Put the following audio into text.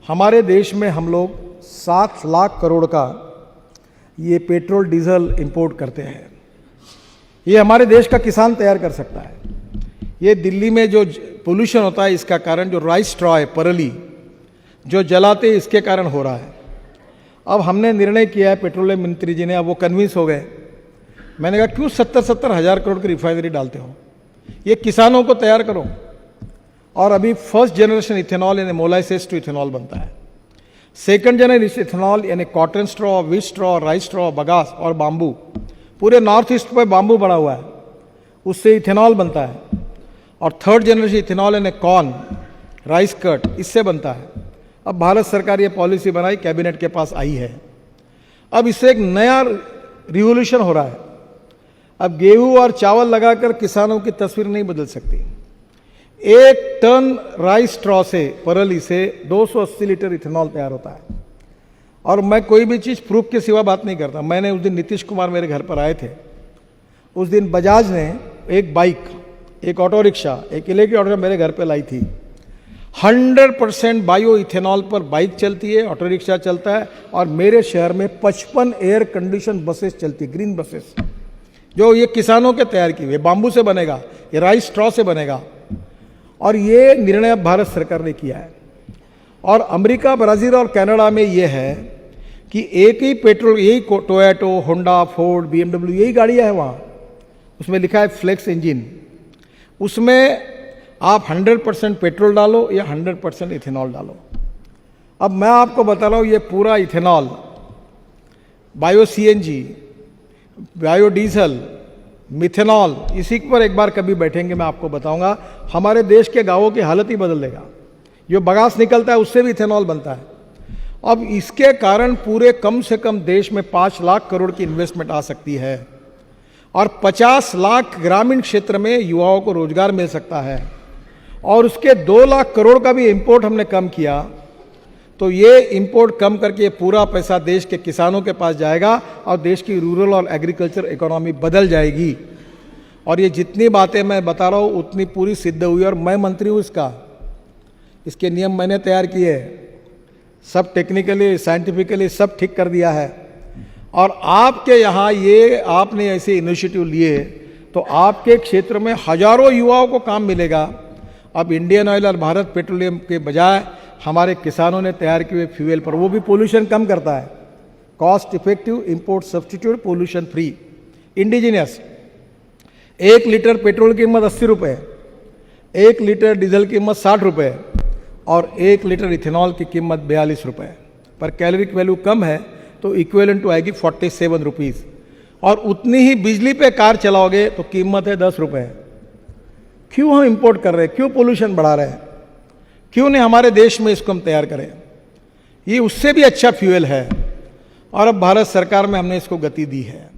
हमारे देश में हम लोग 7 लाख करोड़ का ये पेट्रोल डीजल इंपोर्ट करते हैं। ये हमारे देश का किसान तैयार कर सकता है। ये दिल्ली में जो पोल्यूशन होता है इसका कारण जो राइस स्ट्रॉ है, परली जो जलाते इसके कारण हो रहा है। अब हमने निर्णय किया है, पेट्रोलियम मंत्री जी ने, अब वो कन्विंस हो गए। मैंने कहा क्यों 70-70 हज़ार करोड़ की रिफाइनरी डालते हो, ये किसानों को तैयार करो। और अभी फर्स्ट जनरेशन इथेनॉल यानी मोलाइसेस टू इथेनॉल बनता है। सेकंड जनरेशन इथेनॉल यानी cotton straw, wheat straw, rice straw, bagasse और बाम्बू, पूरे नॉर्थ ईस्ट पर बाम्बू बढ़ा हुआ है, उससे इथेनॉल बनता है। और थर्ड जनरेशन इथेनॉल यानी कॉर्न, राइस कट, इससे बनता है। अब भारत सरकार ये पॉलिसी बनाई, कैबिनेट के पास आई है। अब इससे एक नया रिवोल्यूशन हो रहा है। अब गेहूं और चावल लगाकर किसानों की तस्वीर नहीं बदल सकती। 1 टन राइस स्ट्रॉ से, परली से 280 लीटर इथेनॉल तैयार होता है। और मैं कोई भी चीज़ प्रूफ के सिवा बात नहीं करता। मैंने उस दिन नीतीश कुमार मेरे घर पर आए थे, उस दिन बजाज ने एक बाइक, एक ऑटो रिक्शा, एक इलेक्ट्रिक ऑटो रिक्शा मेरे घर पे लाई थी। 100% बायो इथेनॉल पर बाइक चलती है, ऑटो रिक्शा चलता है। और मेरे शहर में 55 एयर कंडीशन बसेस चलती है, ग्रीन बसेस, जो ये किसानों के तैयार की हुई, बाम्बू से बनेगा, ये राइस स्ट्रॉ से बनेगा। और ये निर्णय अब भारत सरकार ने किया है। और अमेरिका, ब्राज़ील और कनाडा में ये है कि एक ही पेट्रोल, यही टोयोटो, होंडा, फोर्ड, BMW, यही गाड़ियाँ हैं वहाँ, उसमें लिखा है फ्लेक्स इंजन। उसमें आप 100% पेट्रोल डालो या 100% इथेनॉल डालो। अब मैं आपको बता रहा हूँ, ये पूरा ethanol, bio CNG, bio diesel, methanol, इसी पर एक बार कभी बैठेंगे, मैं आपको बताऊंगा। हमारे देश के गांवों की हालत ही बदल देगा। जो बगास निकलता है उससे भी इथेनॉल बनता है। अब इसके कारण पूरे कम से कम देश में 5 लाख करोड़ की इन्वेस्टमेंट आ सकती है और 50 लाख ग्रामीण क्षेत्र में युवाओं को रोजगार मिल सकता है। और उसके 2 लाख करोड़ का भी इंपोर्ट हमने कम किया, तो ये इंपोर्ट कम करके पूरा पैसा देश के किसानों के पास जाएगा और देश की रूरल और एग्रीकल्चर इकोनॉमी बदल जाएगी। और ये जितनी बातें मैं बता रहा हूँ उतनी पूरी सिद्ध हुई। और मैं मंत्री हूँ इसके नियम मैंने तैयार किए, सब टेक्निकली, साइंटिफिकली सब ठीक कर दिया है। और आपके यहाँ ये आपने ऐसे इनिशिएटिव लिए तो आपके क्षेत्र में हजारों युवाओं को काम मिलेगा। अब इंडियन ऑयल और भारत पेट्रोलियम के बजाय हमारे किसानों ने तैयार किए हुए फ्यूल पर, वो भी पोल्यूशन कम करता है, cost effective, import substitute, pollution free, indigenous. 1 litre petrol की कीमत 80 रुपये, 1 लीटर डीजल की कीमत 60 रुपये और 1 लीटर इथेनॉल की कीमत 42 रुपये। पर कैलोरिक वैल्यू कम है तो इक्विवेलेंट टू आएगी 47 रुपीज़। और उतनी ही बिजली पे कार चलाओगे तो कीमत है 10 रुपये। क्यों हम इंपोर्ट कर रहे हैं, क्यों पोल्यूशन बढ़ा रहे हैं, क्यों नहीं हमारे देश में इसको हम तैयार करें। ये उससे भी अच्छा फ्यूल है और अब भारत सरकार में हमने इसको गति दी है।